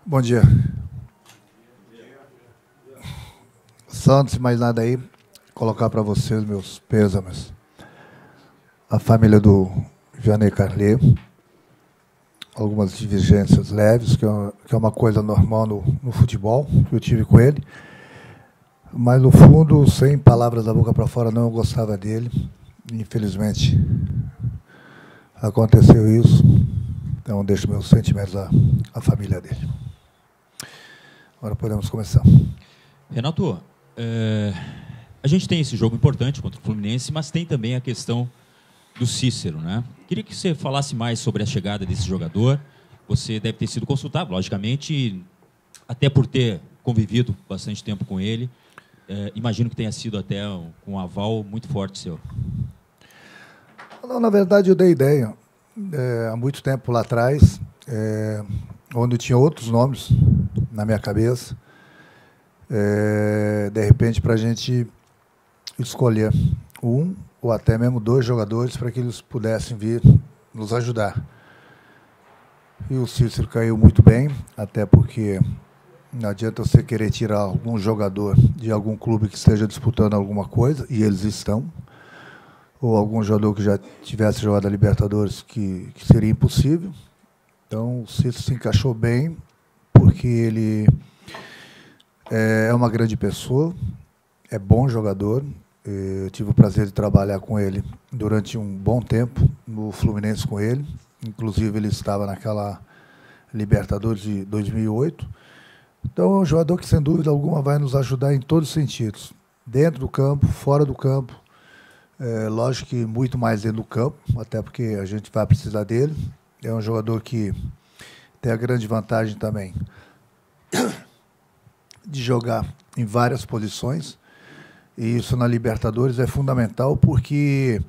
Bom dia. Só antes de mais nada aí, colocar para vocês meus pêsames. A família do Janei Carlê, algumas divergências leves, que é uma coisa normal no futebol, que eu tive com ele. Mas, no fundo, sem palavras da boca para fora, não gostava dele. Infelizmente, aconteceu isso. Então, deixo meus sentimentos à família dele. Agora podemos começar. Renato, a gente tem esse jogo importante contra o Fluminense, mas tem também a questão do Cícero, né? Queria que você falasse mais sobre a chegada desse jogador. Você deve ter sido consultado, logicamente, até por ter convivido bastante tempo com ele. Imagino que tenha sido até um aval muito forte seu. Não, na verdade, eu dei ideia há muito tempo lá atrás, onde tinha outros nomes na minha cabeça, de repente, para a gente escolher um ou até mesmo 2 jogadores para que eles pudessem vir nos ajudar. E o Cícero caiu muito bem, até porque não adianta você querer tirar algum jogador de algum clube que esteja disputando alguma coisa, e eles estão, ou algum jogador que já tivesse jogado a Libertadores, que seria impossível. Então, o Cícero se encaixou bem, porque ele é uma grande pessoa, é bom jogador. Eu tive o prazer de trabalhar com ele durante um bom tempo, no Fluminense com ele. Inclusive, ele estava naquela Libertadores de 2008. Então, é um jogador que, sem dúvida alguma, vai nos ajudar em todos os sentidos. Dentro do campo, fora do campo. Lógico que muito mais dentro do campo, até porque a gente vai precisar dele. É um jogador que tem a grande vantagem também de jogar em várias posições. E isso na Libertadores é fundamental, porque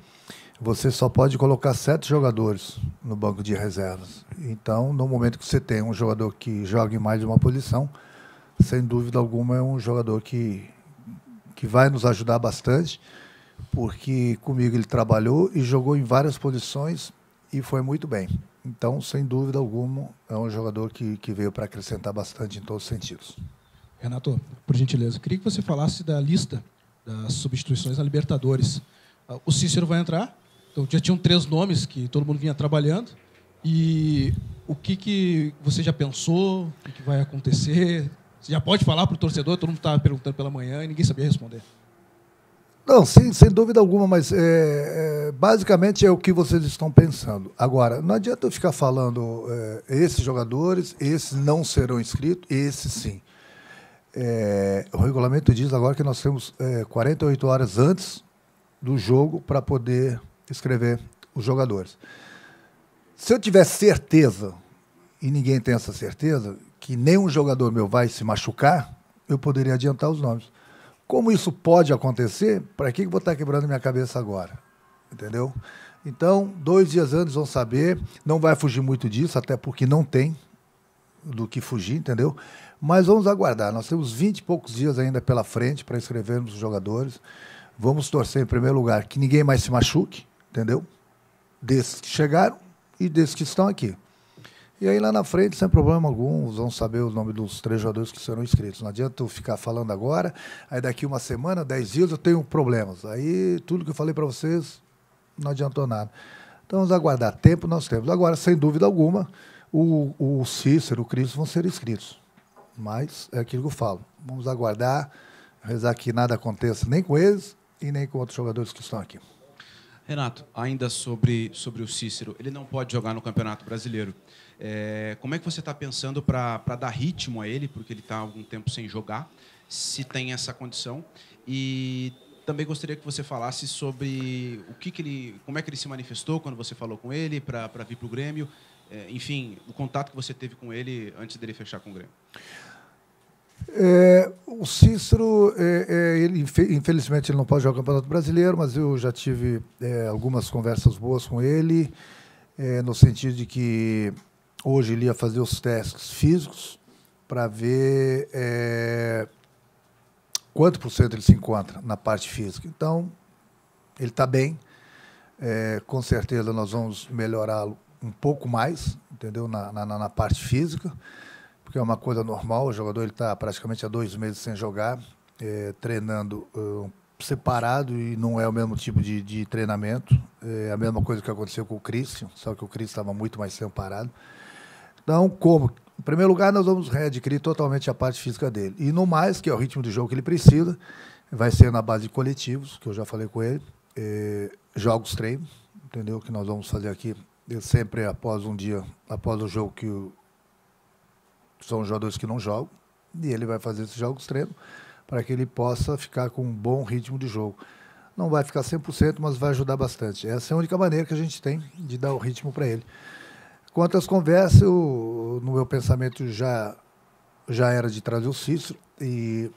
você só pode colocar 7 jogadores no banco de reservas. Então, no momento que você tem um jogador que joga em mais de uma posição, sem dúvida alguma é um jogador que vai nos ajudar bastante, porque comigo ele trabalhou e jogou em várias posições e foi muito bem. Então, sem dúvida alguma, é um jogador que veio para acrescentar bastante em todos os sentidos. Renato, por gentileza, queria que você falasse da lista das substituições na Libertadores. O Cícero vai entrar, então já tinham 3 nomes que todo mundo vinha trabalhando. E o que você já pensou, o que vai acontecer? Você já pode falar para o torcedor, todo mundo estava perguntando pela manhã e ninguém sabia responder. Não, sim, sem dúvida alguma, mas basicamente é o que vocês estão pensando. Agora, não adianta eu ficar falando esses jogadores, esses não serão inscritos, esses sim. O regulamento diz agora que nós temos 48 horas antes do jogo para poder escrever os jogadores. Se eu tiver certeza, e ninguém tem essa certeza, que nenhum jogador meu vai se machucar, eu poderia adiantar os nomes. Como isso pode acontecer, para que eu vou estar quebrando minha cabeça agora? Entendeu? Então, 2 dias antes vão saber, não vai fugir muito disso, até porque não tem do que fugir, entendeu? Mas vamos aguardar, nós temos 20 e poucos dias ainda pela frente para escrevermos os jogadores. Vamos torcer, em primeiro lugar, que ninguém mais se machuque, entendeu? Desses que chegaram e desses que estão aqui. E aí lá na frente, sem problema algum, vão saber o nome dos 3 jogadores que serão inscritos. Não adianta eu ficar falando agora, aí daqui uma semana, 10 dias, eu tenho problemas. Aí tudo que eu falei para vocês não adiantou nada. Então vamos aguardar. Tempo nós temos. Agora, sem dúvida alguma, o Cícero, o Cristo vão ser inscritos. Mas é aquilo que eu falo. Vamos aguardar, rezar que nada aconteça nem com eles e nem com outros jogadores que estão aqui. Renato, ainda sobre o Cícero, ele não pode jogar no Campeonato Brasileiro. Como é que você está pensando para dar ritmo a ele, porque ele está há algum tempo sem jogar, se tem essa condição? E também gostaria que você falasse sobre como é que ele se manifestou quando você falou com ele para vir para o Grêmio, enfim, o contato que você teve com ele antes dele fechar com o Grêmio. O Cícero, ele, infelizmente, ele não pode jogar o Campeonato Brasileiro, mas eu já tive algumas conversas boas com ele, no sentido de que hoje ele ia fazer os testes físicos para ver quanto por cento ele se encontra na parte física. Então, ele está bem, Com certeza nós vamos melhorá-lo um pouco mais, entendeu? Na parte física, porque é uma coisa normal, o jogador está praticamente há 2 meses sem jogar, treinando separado, e não é o mesmo tipo de treinamento. É a mesma coisa que aconteceu com o Christian, só que o Christian estava muito mais tempo parado. Então, em primeiro lugar, nós vamos readquirir totalmente a parte física dele. E no mais, que é o ritmo de jogo que ele precisa, vai ser na base de coletivos, que eu já falei com ele, jogos treino, entendeu? Que nós vamos fazer aqui, sempre após o jogo, são os jogadores que não jogam, e ele vai fazer esses jogos treino para que ele possa ficar com um bom ritmo de jogo. Não vai ficar 100%, mas vai ajudar bastante. Essa é a única maneira que a gente tem de dar o ritmo para ele. Quanto às conversas, no meu pensamento já era de trazer o Cícero, e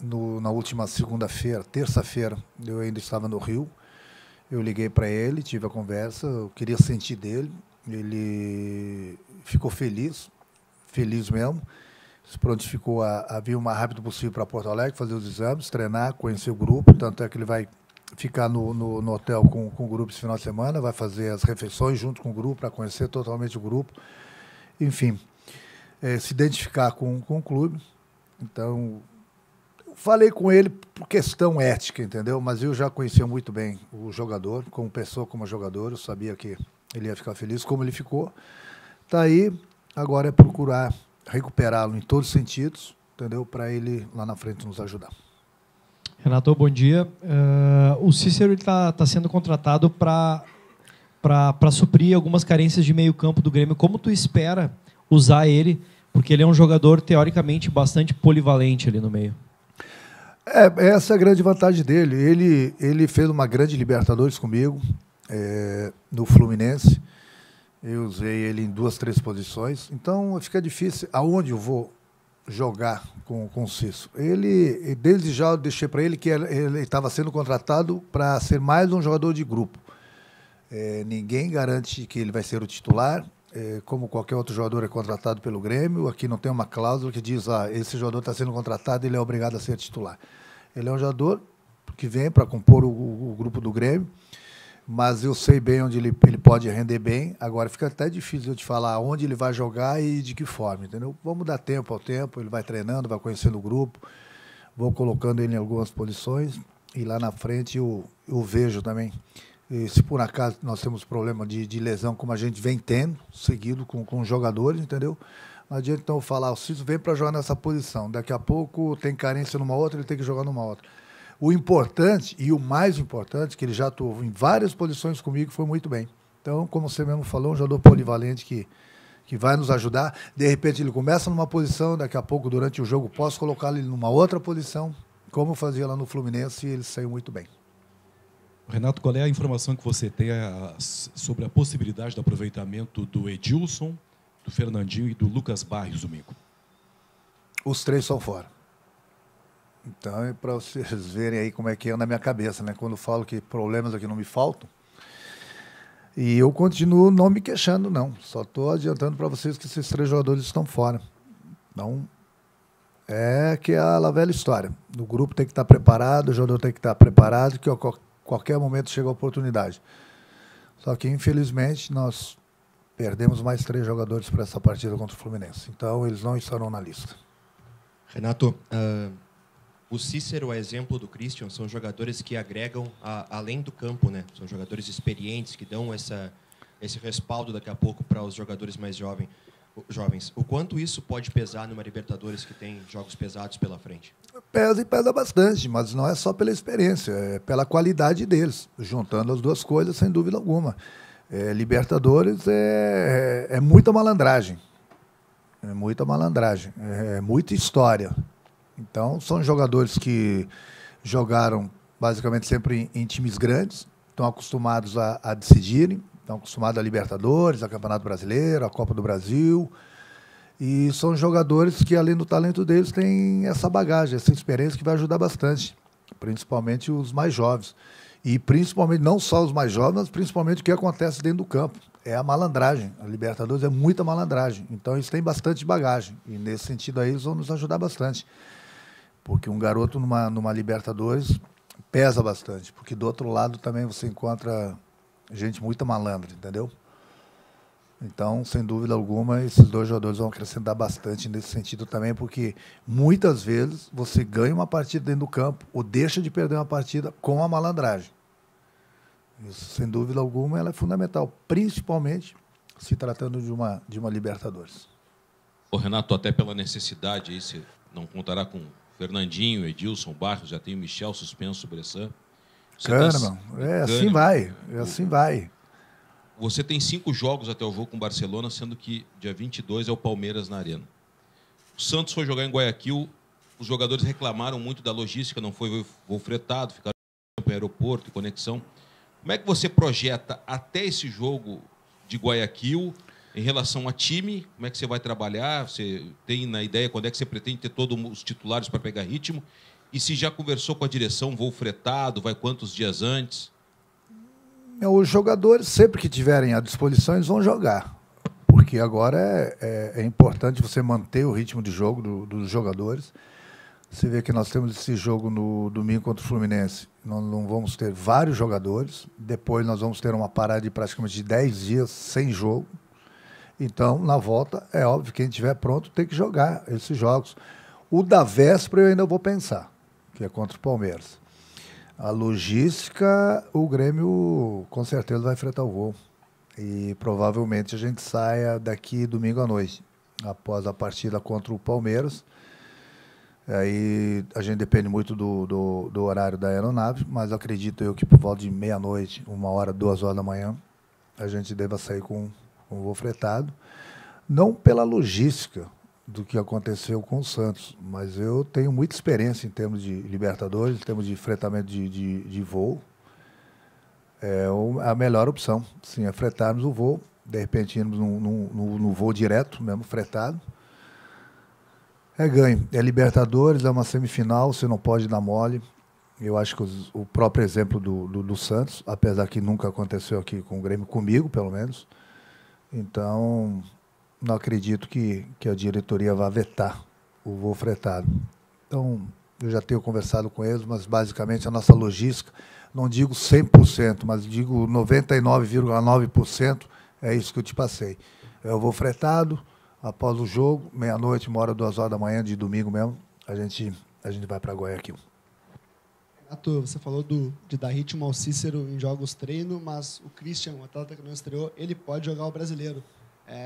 na última terça-feira, eu ainda estava no Rio, eu liguei para ele, tive a conversa, eu queria sentir dele, ele ficou feliz mesmo, se prontificou a vir o mais rápido possível para Porto Alegre, fazer os exames, treinar, conhecer o grupo, tanto é que ele vai ficar no hotel com o grupo esse final de semana, vai fazer as refeições junto com o grupo, para conhecer totalmente o grupo, enfim, se identificar com o clube. Então, eu falei com ele por questão ética, entendeu? Mas eu já conhecia muito bem o jogador, como pessoa, como jogador, eu sabia que ele ia ficar feliz, como ele ficou. Tá aí, agora é procurar recuperá-lo em todos os sentidos, entendeu? Para ele lá na frente nos ajudar. Renato, bom dia. O Cícero está sendo contratado para suprir algumas carências de meio campo do Grêmio. Como tu espera usar ele? Porque ele é um jogador, teoricamente, bastante polivalente ali no meio. Essa é a grande vantagem dele. Ele fez uma grande Libertadores comigo, no Fluminense. Eu usei ele em 2, 3 posições. Então, fica difícil aonde eu vou jogar com o Cícero. Desde já eu deixei para ele que ele estava sendo contratado para ser mais um jogador de grupo. Ninguém garante que ele vai ser o titular, como qualquer outro jogador é contratado pelo Grêmio. Aqui não tem uma cláusula que diz, esse jogador está sendo contratado, ele é obrigado a ser titular. Ele é um jogador que vem para compor o grupo do Grêmio, mas eu sei bem onde ele pode render bem. Agora fica até difícil eu te falar onde ele vai jogar e de que forma, entendeu? Vamos dar tempo ao tempo, ele vai treinando, vai conhecendo o grupo, vou colocando ele em algumas posições, e lá na frente eu vejo também. E se por acaso nós temos problema de lesão, como a gente vem tendo, seguido com os jogadores, entendeu? Não adianta então falar, o Cícero vem para jogar nessa posição, daqui a pouco tem carência numa outra, ele tem que jogar numa outra. O importante, e o mais importante, que ele já atuou em várias posições comigo, foi muito bem. Então, como você mesmo falou, um jogador polivalente que vai nos ajudar. De repente ele começa numa posição, daqui a pouco, durante o jogo, posso colocá-lo numa outra posição, como eu fazia lá no Fluminense, e ele saiu muito bem. Renato, qual é a informação que você tem sobre a possibilidade do aproveitamento do Edilson, do Fernandinho e do Lucas Barrios domingo? Os 3 são fora. Então, é para vocês verem aí como é que é na minha cabeça, né? Quando eu falo que problemas aqui não me faltam, e eu continuo não me queixando, não. Só estou adiantando para vocês que esses 3 jogadores estão fora. Então, é a velha história. O grupo tem que estar preparado, o jogador tem que estar preparado, que a qualquer momento chega a oportunidade. Só que, infelizmente, nós perdemos mais 3 jogadores para essa partida contra o Fluminense. Então, eles não estarão na lista. Renato, o Cícero, a exemplo do Christian, são jogadores que agregam além do campo, né? São jogadores experientes que dão esse respaldo daqui a pouco para os jogadores mais jovens. O quanto isso pode pesar numa Libertadores que tem jogos pesados pela frente? Pesa, e pesa bastante, mas não é só pela experiência, é pela qualidade deles. Juntando as duas coisas, sem dúvida alguma. Libertadores é muita malandragem. É muita malandragem, é muita história. Então, são jogadores que jogaram basicamente sempre em times grandes, estão acostumados a decidirem, estão acostumados a Libertadores, a Campeonato Brasileiro, a Copa do Brasil, e são jogadores que, além do talento deles, têm essa bagagem, essa experiência que vai ajudar bastante, principalmente os mais jovens. E principalmente, não só os mais jovens, mas principalmente o que acontece dentro do campo. É a malandragem. A Libertadores é muita malandragem. Então, eles têm bastante bagagem. E, nesse sentido aí, eles vão nos ajudar bastante. Porque um garoto numa Libertadores pesa bastante. Porque, do outro lado, também você encontra gente muito malandra, entendeu? Então, sem dúvida alguma, esses dois jogadores vão acrescentar bastante nesse sentido também, porque muitas vezes você ganha uma partida dentro do campo ou deixa de perder uma partida com a malandragem. Isso, sem dúvida alguma, ela é fundamental, principalmente se tratando de uma Libertadores. Ô Renato, até pela necessidade, aí você não contará com Fernandinho, Edilson, Barros, já tem o Michel suspenso, Bressan. Kahneman, assim vai, assim vai. Você tem 5 jogos até o jogo com o Barcelona, sendo que dia 22 é o Palmeiras na Arena. O Santos foi jogar em Guayaquil, os jogadores reclamaram muito da logística, não foi voo fretado, ficaram em aeroporto e conexão. Como é que você projeta até esse jogo de Guayaquil em relação a time? Como é que você vai trabalhar? Você tem na ideia quando é que você pretende ter todos os titulares para pegar ritmo? E se já conversou com a direção, voo fretado, vai quantos dias antes? Os jogadores, sempre que tiverem à disposição, eles vão jogar. Porque agora é importante você manter o ritmo de jogo dos jogadores. Você vê que nós temos esse jogo no domingo contra o Fluminense. Nós não vamos ter vários jogadores. Depois nós vamos ter uma parada de praticamente de 10 dias sem jogo. Então, na volta, é óbvio que quem estiver pronto tem que jogar esses jogos. O da véspera eu ainda vou pensar, que é contra o Palmeiras. A logística, o Grêmio com certeza vai enfrentar o voo. E provavelmente a gente saia daqui domingo à noite, após a partida contra o Palmeiras. Aí a gente depende muito do horário da aeronave, mas acredito eu que por volta de meia-noite, 1h, 2h da manhã, a gente deva sair com o voo fretado. Não pela logística do que aconteceu com o Santos, mas eu tenho muita experiência em termos de Libertadores, em termos de fretamento de voo. É a melhor opção, sim, é fretarmos o voo, de repente irmos no voo direto, mesmo fretado. É ganho, é Libertadores, é uma semifinal, você não pode dar mole. Eu acho que o próprio exemplo do Santos, apesar que nunca aconteceu aqui com o Grêmio, comigo pelo menos, então não acredito que a diretoria vá vetar o voo fretado. Então, eu já tenho conversado com eles, mas basicamente a nossa logística, não digo 100%, mas digo 99,9%, é isso que eu te passei. É o voo fretado, após o jogo, meia-noite, 1h, 2h da manhã, de domingo mesmo, a gente vai para Guayaquil. Renato, você falou de dar ritmo ao Cícero em jogos treino, mas o Christian, o atleta que não estreou, ele pode jogar o Brasileiro.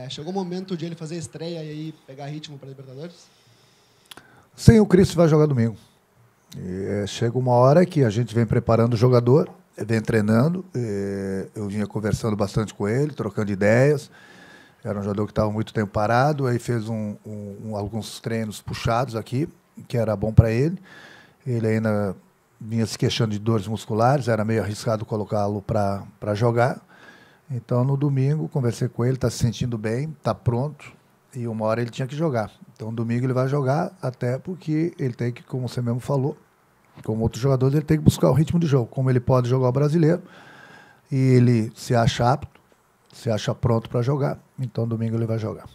Chegou o momento de ele fazer a estreia e aí pegar ritmo para a Libertadores? Sim, o Christian vai jogar domingo. Chega uma hora que a gente vem preparando o jogador, vem treinando, eu vinha conversando bastante com ele, trocando ideias. Era um jogador que estava muito tempo parado, aí fez alguns treinos puxados aqui, que era bom para ele. Ele ainda vinha se queixando de dores musculares, era meio arriscado colocá-lo para jogar. Então, no domingo, conversei com ele, está se sentindo bem, está pronto, e uma hora ele tinha que jogar. Então, domingo ele vai jogar, até porque ele tem que, como você mesmo falou, como outros jogadores, ele tem que buscar o ritmo de jogo. Como ele pode jogar o Brasileiro, e ele se acha apto, se acha pronto para jogar, então domingo ele vai jogar.